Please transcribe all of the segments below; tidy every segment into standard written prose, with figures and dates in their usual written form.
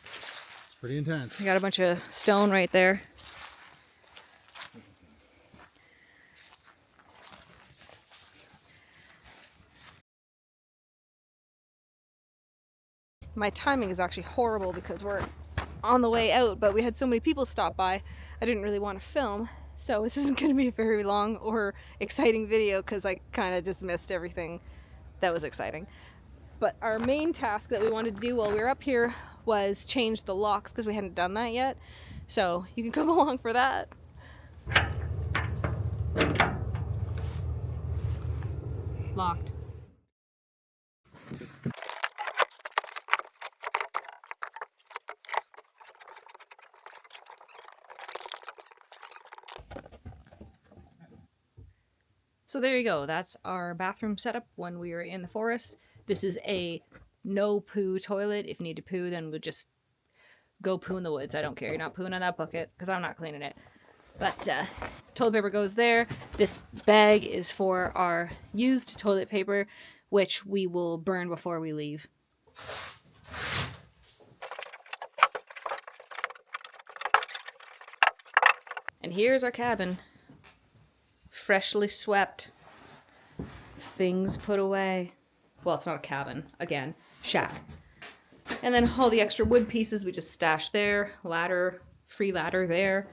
It's pretty intense. We got a bunch of stone right there. My timing is actually horrible because we're on the way out, but we had so many people stop by, I didn't really want to film. So this isn't going to be a very long or exciting video because I kind of just missed everything that was exciting. But our main task that we wanted to do while we were up here was change the locks because we hadn't done that yet. So you can come along for that. Locked. So there you go. That's our bathroom setup when we were in the forest. This is a no poo toilet. If you need to poo, then we'll just go poo in the woods. I don't care. You're not pooing on that bucket because I'm not cleaning it. But toilet paper goes there. This bag is for our used toilet paper, which we will burn before we leave. And here's our cabin. Freshly swept. Things put away. Well, it's not a cabin. Again, shack. And then all the extra wood pieces we just stashed there. Ladder, free ladder there.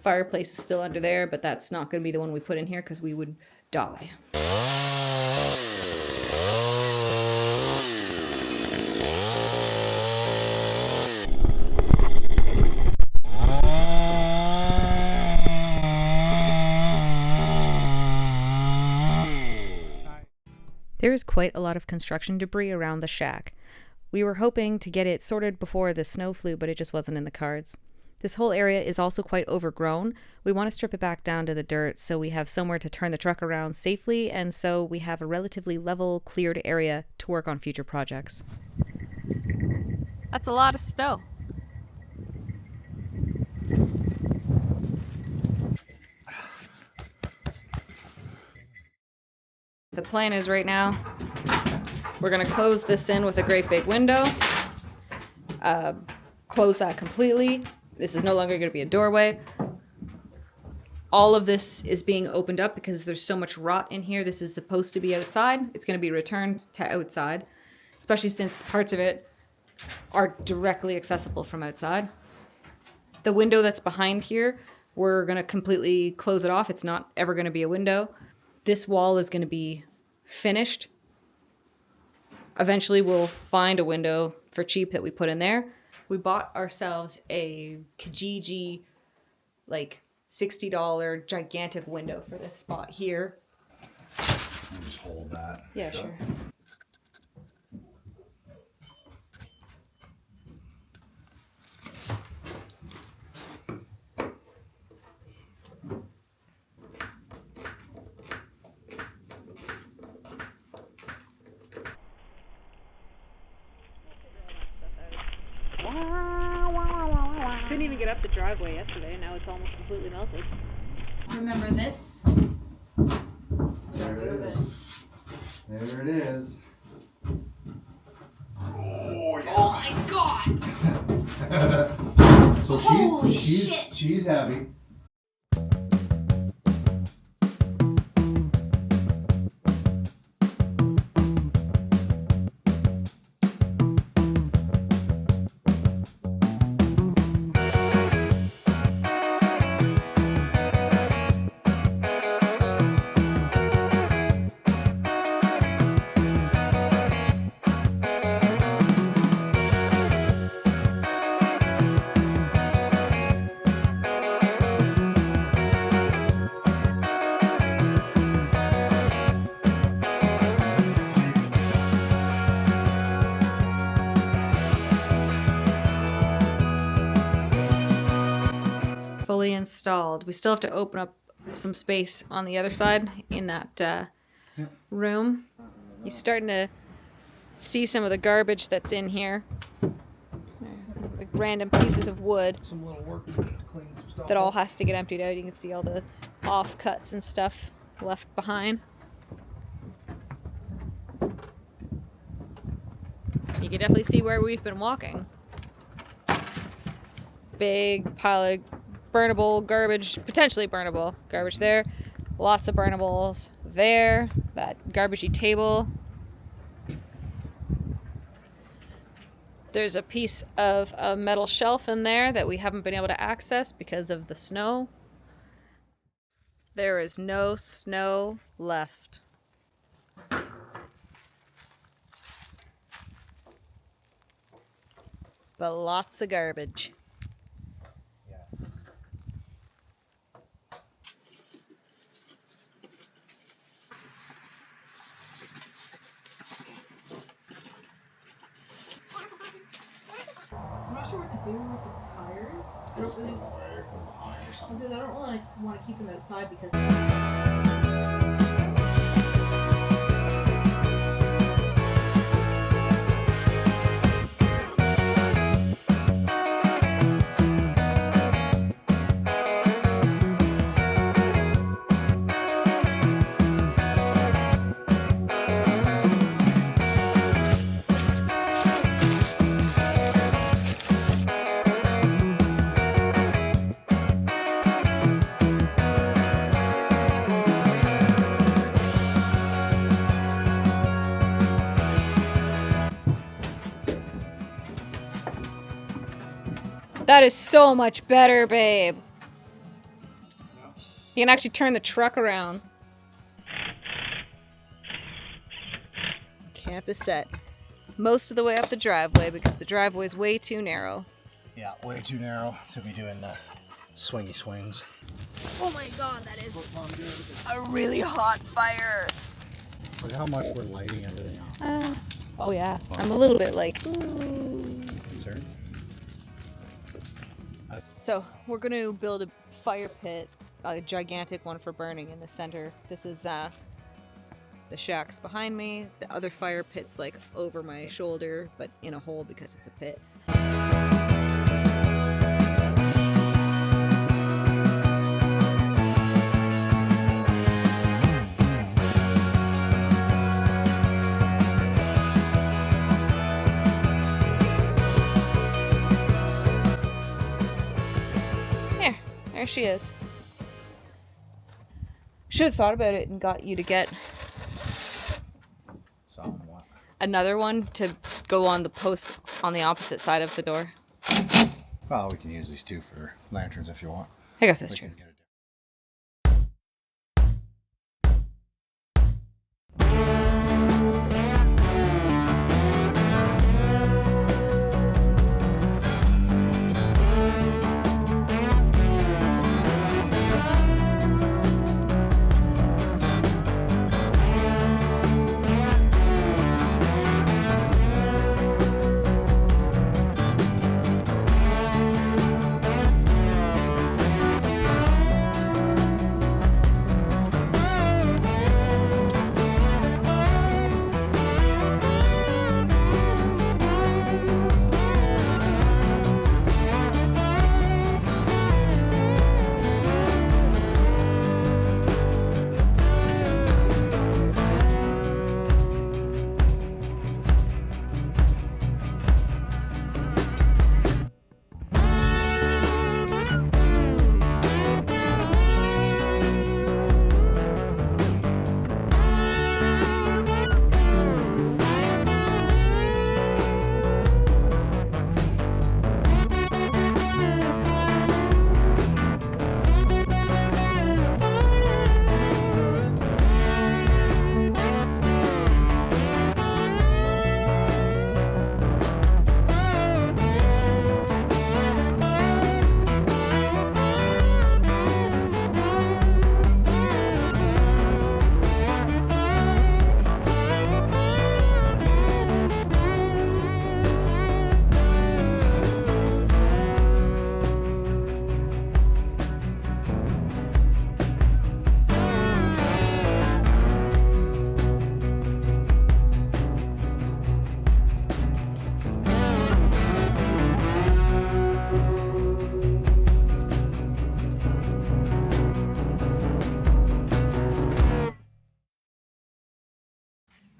Fireplace is still under there, but that's not going to be the one we put in here because we would die. There is quite a lot of construction debris around the shack. We were hoping to get it sorted before the snow flew, but it just wasn't in the cards. This whole area is also quite overgrown. We want to strip it back down to the dirt so we have somewhere to turn the truck around safely, and so we have a relatively level, cleared area to work on future projects. That's a lot of snow. The plan is right now, we're going to close this in with a great big window. Close that completely. This is no longer going to be a doorway. All of this is being opened up because there's so much rot in here. This is supposed to be outside. It's going to be returned to outside, especially since parts of it are directly accessible from outside. The window that's behind here, we're going to completely close it off. It's not ever going to be a window. This wall is going to be finished. Eventually we'll find a window for cheap that we put in there. We bought ourselves a Kijiji, like $60 gigantic window for this spot here. Just hold that. Yeah, sure. Couldn't even get up the driveway yesterday, now it's almost completely melted. Remember this? There it is. There it is. Oh my god! So Holy shit. she's heavy. Fully installed. We still have to open up some space on the other side in that room. You're starting to see some of the garbage that's in here. There's the random pieces of wood Some little work to clean some stuff that all up. has to get emptied out. You can see all the offcuts and stuff left behind. You can definitely see where we've been walking. Big pile of burnable garbage, potentially burnable garbage there. Lots of burnables there. That garbagey table. There's a piece of a metal shelf in there that we haven't been able to access because of the snow. There is no snow left. But lots of garbage. Yes. I'm not sure what to do with the tires. I don't really. I don't really want to keep them outside because. That is so much better, babe. You can actually turn the truck around. Camp is set. Most of the way up the driveway because the driveway is way too narrow. Yeah, way too narrow to be doing the swingy swings. Oh my god, that is a really hot fire. Look how much we're lighting everything up. Oh yeah, I'm a little bit like... Concerned? So we're going to build a fire pit, a gigantic one for burning in the center. This is the shack's behind me. The other fire pit's like over my shoulder, but in a hole because it's a pit. There she is. Should have thought about it and got you to get Somewhat. another one to go on the post on the opposite side of the door. Well, we can use these two for lanterns if you want. I guess that's We true. can get it.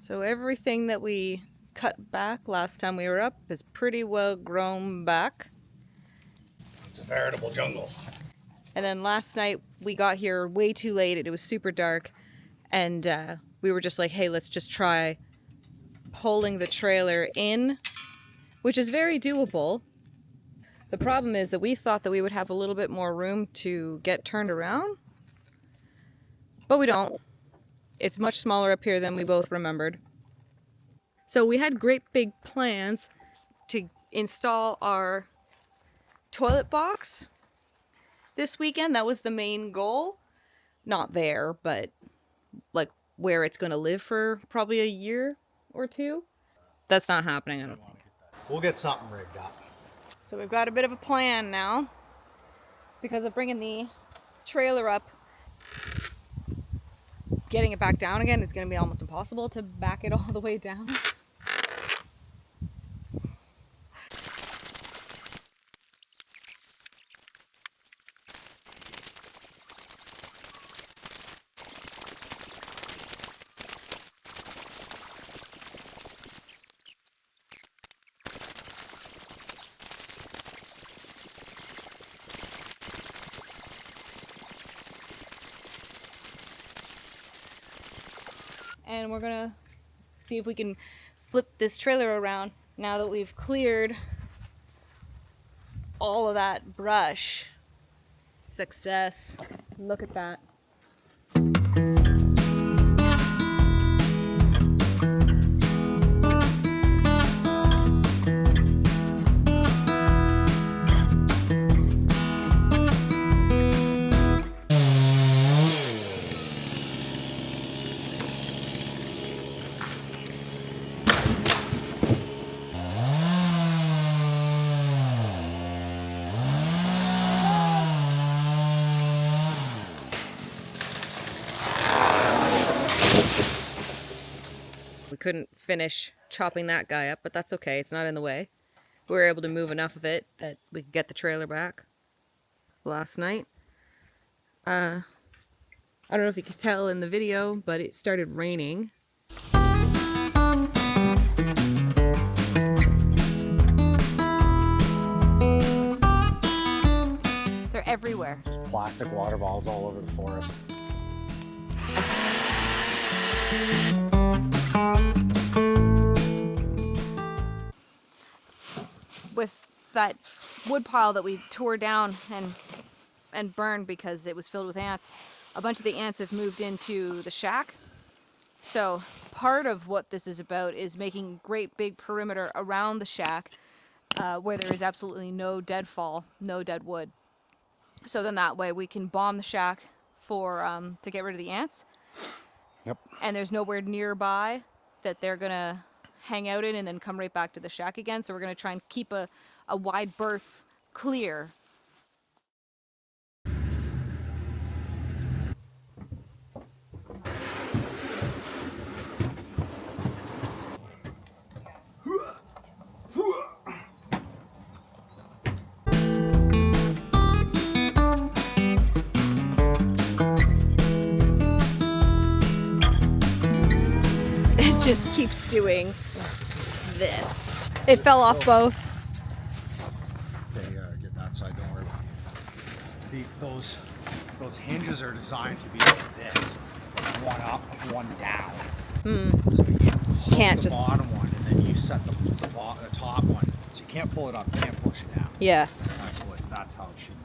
So everything that we cut back last time we were up is pretty well grown back. It's a veritable jungle. And then last night we got here way too late. It was super dark. And we were just like, hey, let's just try pulling the trailer in, which is very doable. The problem is that we thought that we would have a little bit more room to get turned around, but we don't. It's much smaller up here than we both remembered. So we had great big plans to install our toilet box this weekend. That was the main goal. Not there, but like where it's going to live for probably a year or two. That's not happening, I don't think. We'll get something rigged up. So we've got a bit of a plan now because of bringing the trailer up. Getting it back down again is going to be almost impossible to back it all the way down. And we're gonna see if we can flip this trailer around now that we've cleared all of that brush. Success. Look at that. We couldn't finish chopping that guy up, but that's okay. It's not in the way. We were able to move enough of it that we could get the trailer back last night. I don't know if you could tell in the video, but it started raining. They're everywhere. Just plastic water bottles all over the forest. With that wood pile that we tore down and burned because it was filled with ants, a bunch of the ants have moved into the shack. So part of what this is about is making great big perimeter around the shack where there is absolutely no deadfall, no dead wood. So then that way we can bomb the shack for to get rid of the ants. Yep. And there's nowhere nearby that they're gonna hang out in and then come right back to the shack again. So we're gonna try and keep a wide berth clear. It just keeps doing this. It fell off both. They get that side, don't worry. Those hinges are designed to be like this. One up, one down. So you Can't the just bottom one and then you set the top one. So you can't pull it up, you can't push it down. Yeah. That's how it should be.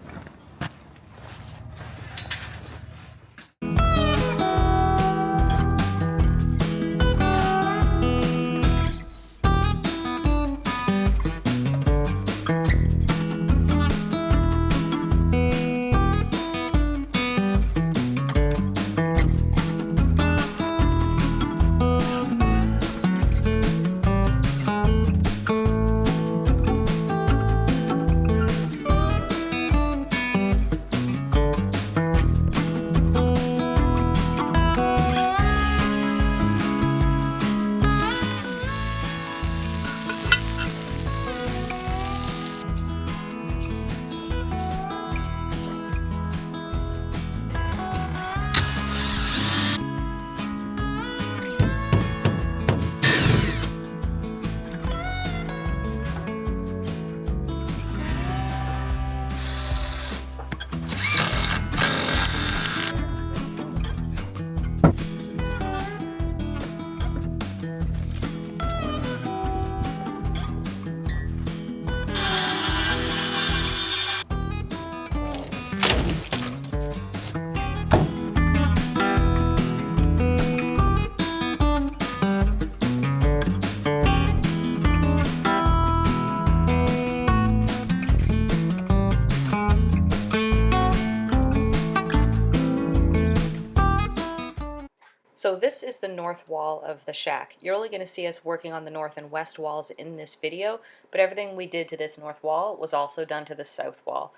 So this is the north wall of the shack. You're only going to see us working on the north and west walls in this video, but everything we did to this north wall was also done to the south wall.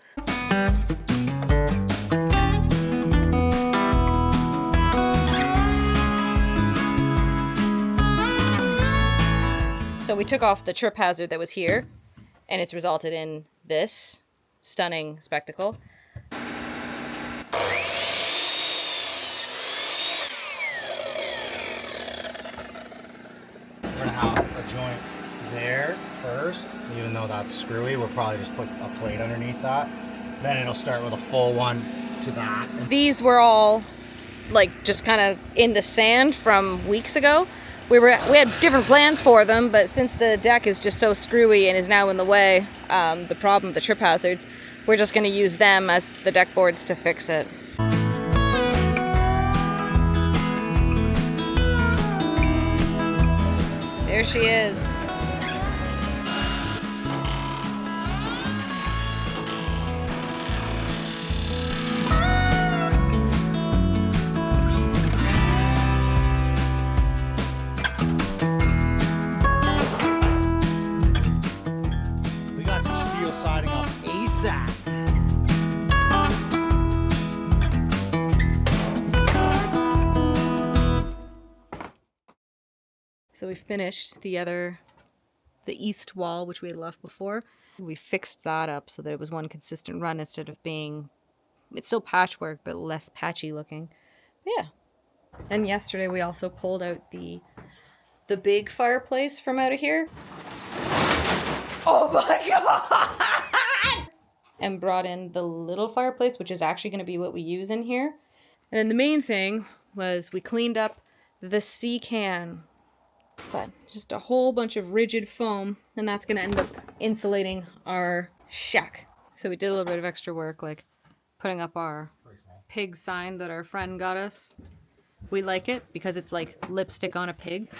So we took off the trip hazard that was here, and it's resulted in this stunning spectacle. We're gonna have a joint there first, even though that's screwy. We'll probably just put a plate underneath that. Then it'll start with a full one to that. These were all like just kind of in the sand from weeks ago. We had different plans for them, but since the deck is just so screwy and is now in the way, the trip hazards, we're just going to use them as the deck boards to fix it. There she is. We got some steel siding up ASAP. So we finished the east wall, which we had left before. We fixed that up so that it was one consistent run instead of being, it's still patchwork, but less patchy looking. But yeah. And yesterday we also pulled out the big fireplace from out of here. Oh my God! And brought in the little fireplace, which is actually going to be what we use in here. And then the main thing was we cleaned up the sea can. But just a whole bunch of rigid foam, and that's going to end up insulating our shack. So we did a little bit of extra work, like putting up our pig sign that our friend got us. We like it because it's like lipstick on a pig.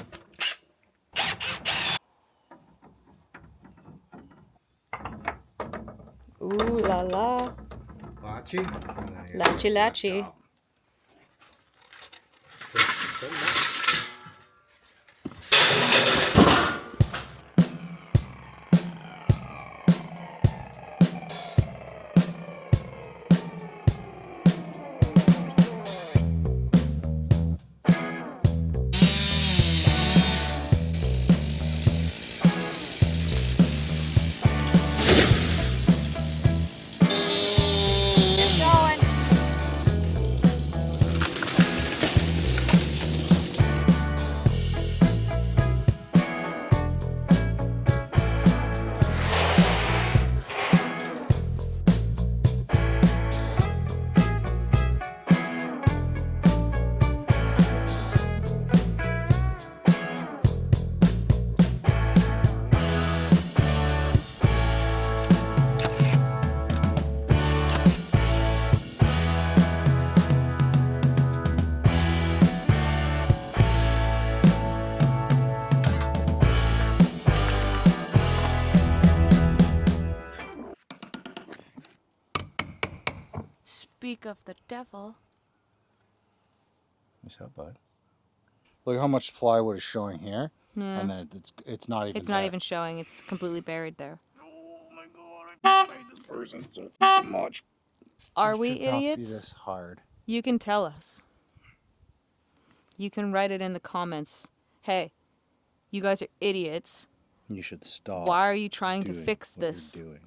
Ooh la la. Lachi? Lachi lachi. Speak of the devil. What's up, bud? Look how much plywood is showing here, and then it's not even. It's not even showing. It's completely buried there. Oh my God! I hate this person so much. Are we It should not be idiots? this hard. You can tell us. You can write it in the comments. Hey, you guys are idiots. You should stop. Why are you trying to doing fix what you're this? doing.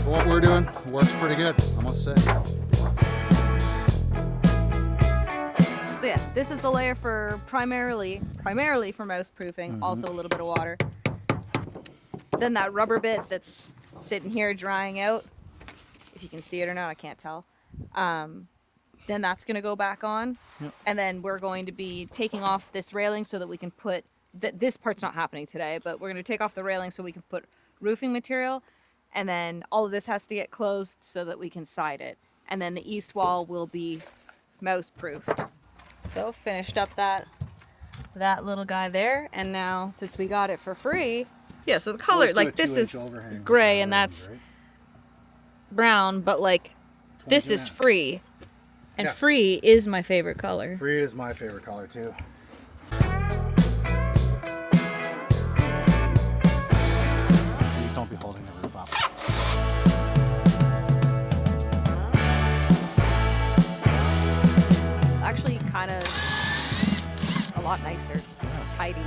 What we're doing works pretty good, I must say. So yeah, this is the layer for primarily for mouse proofing, also a little bit of water. Then that rubber bit that's sitting here drying out, if you can see it or not, I can't tell. Then that's gonna go back on. Yep. And then we're going to be taking off this railing so that we can put, this part's not happening today, but we're gonna take off the railing so we can put roofing material. And then all of this has to get closed so that we can side it. And then the east wall will be mouse proofed. So finished up that little guy there. And now since we got it for free, yeah, so the color, like this is gray and that's brown, but like this is free. And free is my favorite color. Free is my favorite color too. Please don't be holding the roof up. Actually kind of a lot nicer. Just tidy.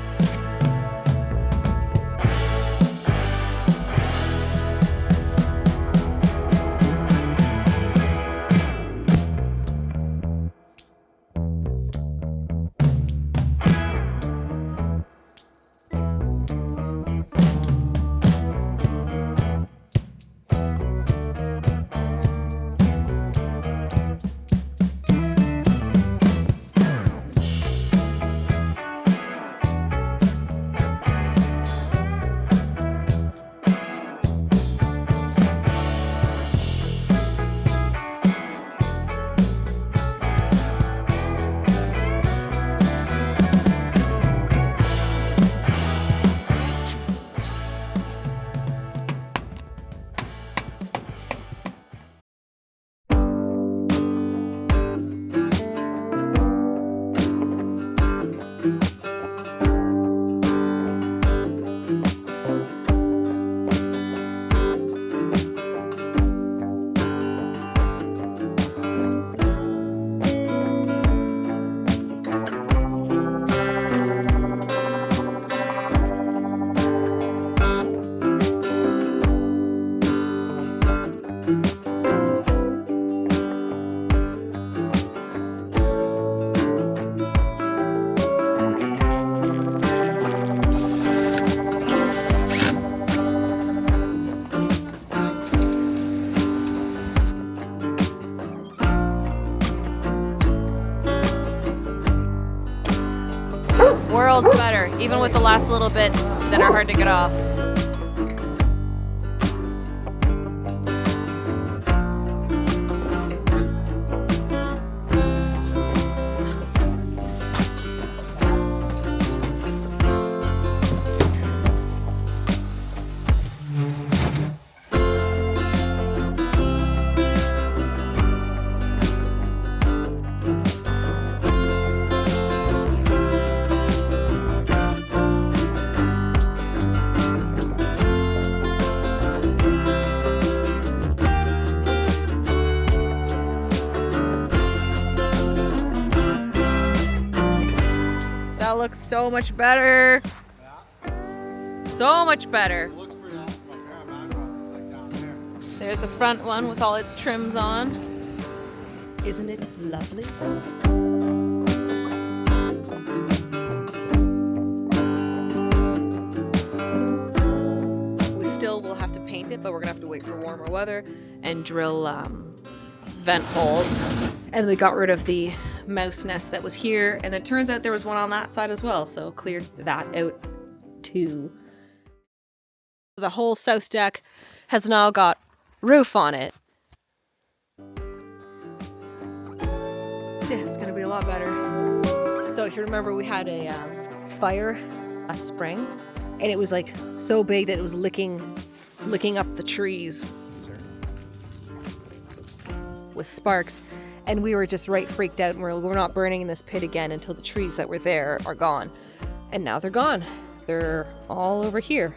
Worlds better, even with the last little bits that are hard to get off. That looks so much better. So much better. It looks pretty awesome up there. Imagine what it looks like down there. There's the front one with all its trims on. Isn't it lovely? We still will have to paint it, but we're gonna have to wait for warmer weather and drill vent holes. And we got rid of the mouse nest that was here, and it turns out there was one on that side as well, so cleared that out too. The whole south deck has now got roof on it. Yeah, it's gonna be a lot better. So if you remember, we had a fire last spring, and it was like so big that it was licking up the trees with sparks. And we were just freaked out, and we're not burning in this pit again until the trees that were there are gone. And now they're gone. They're all over here.